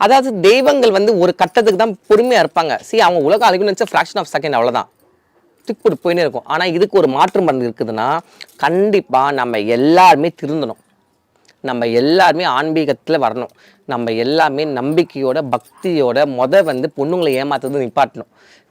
அதாவது தெய்வங்கள் வந்து ஒரு கட்டத்துக்கு தான் பொறுமையாக இருப்பாங்க. அவங்க உலகம் அழிவுன்னு நினச்சா ஃப்ராக்ஷன் ஆஃப் செகண்ட் அவ்வளோதான். போட்டு போயினே இருக்கும். ஆனால் இதுக்கு ஒரு மாற்று மருந்து இருக்குதுன்னா கண்டிப்பாக நம்ம எல்லாருமே திருந்தணும். நம்ம எல்லாருமே ஆன்மீகத்தில் வரணும். நம்ம எல்லாமே நம்பிக்கையோட பக்தியோட வந்து பொண்ணுங்களை ஏமாத்துறது நிப்பாட்டணும்.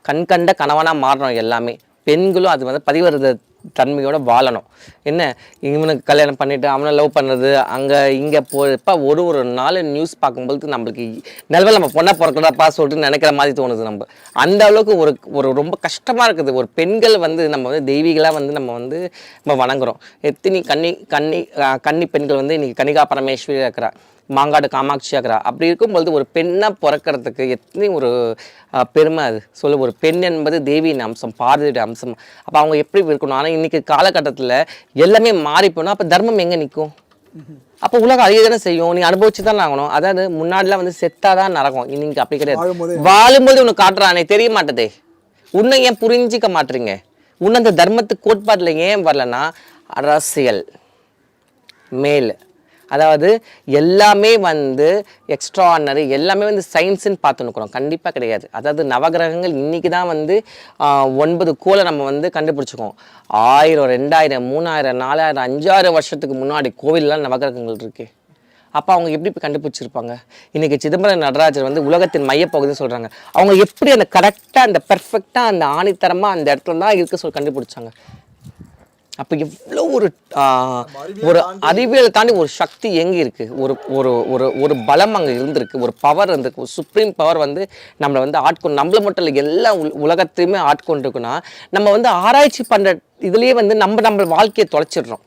கண்கண்ட கணவனாக மாறணும். எல்லாமே பெண்களும் அது வந்து பதிவரத தன்மையோட வாழணும். என்ன இவனுக்கு கல்யாணம் பண்ணிட்டு அவனை லவ் பண்ணுறது அங்கே இங்கே போகிறப்ப ஒரு நாள் நியூஸ் பார்க்கும்போது நம்மளுக்கு நிலவில் நம்ம பொண்ணை பிறக்கடாப்பா சொல்லிட்டு நினைக்கிற மாதிரி தோணுது. நம்ம அந்த அளவுக்கு ஒரு ரொம்ப கஷ்டமாக இருக்குது. ஒரு பெண்கள் வந்து நம்ம வந்து தெய்வீகளாக வந்து நம்ம வணங்குறோம். எத்தனை கன்னி பெண்கள் வந்து இன்னைக்கு கனிகா பரமேஸ்வரி இருக்கிறா, மாங்காடு காமாட்சியாக இருக்கிறா. அப்படி இருக்கும்பொழுது ஒரு பெண்ணாக பிறக்கிறதுக்கு எத்தனை ஒரு பெருமை அது சொல்லு. ஒரு பெண் என்பது தேவியின் அம்சம், பார்வதியோட அம்சம். அப்போ அவங்க எப்படி இருக்கணும்? ஆனால் இன்னைக்கு காலகட்டத்தில் எல்லாமே மாறி போனால் அப்போ தர்மம் எங்கே நிற்கும்? அப்போ உலகம் அழிய தானே செய்யும். நீ அனுபவிச்சு தான் ஆகணும். அதாவது முன்னாடிலாம் வந்து செத்தாதான் நடக்கும். இன்னைக்கு அப்படி கிடையாது. வாழும்போது உனக்கு காட்டுறானே தெரிய மாட்டதே. உன்னை ஏன் புரிஞ்சிக்க மாட்டீங்க? உன்னை அந்த தர்மத்துக்கு கோட்பாட்டில் ஏன் வரலன்னா அரசியல் மேல், அதாவது எல்லாமே வந்து எக்ஸ்ட்ரானரி, எல்லாமே வந்து சயின்ஸுன்னு பார்த்துன்னுக்குறோம். கண்டிப்பாக கிடையாது. அதாவது நவகிரகங்கள் இன்றைக்கி தான் வந்து 9 கோளை நம்ம வந்து கண்டுபிடிச்சிக்கோம். 1000, 2000, 3000, 4000, 5000 வருஷத்துக்கு முன்னாடி கோவிலெலாம் நவகிரகங்கள் இருக்குது. அப்போ அவங்க எப்படி கண்டுபிடிச்சிருப்பாங்க? இன்றைக்கி சிதம்பரம் நடராஜர் வந்து உலகத்தின் மையப்பகுதின்னு சொல்கிறாங்க. அவங்க எப்படி அந்த கரெக்டாக அந்த பெர்ஃபெக்டாக அந்த ஆணித்தரமாக அந்த இடத்துல தான் இருக்க சொல்லி கண்டுபிடிச்சாங்க. அப்போ எவ்வளோ ஒரு அறிவியல் தாண்டி ஒரு சக்தி எங்கே இருக்குது? ஒரு பலம் அங்கே இருந்திருக்கு, ஒரு பவர் இருந்திருக்கு, ஒரு சுப்ரீம் பவர் வந்து நம்மளை வந்து ஆட்கொண்டு, நம்மளை மட்டும் இல்லை எல்லா உலகத்தையுமே ஆட்கொண்டிருக்குன்னா நம்ம வந்து ஆராய்ச்சி பண்ணுற இதுலேயே வந்து நம்ம வாழ்க்கையை தொலைச்சிடுறோம்.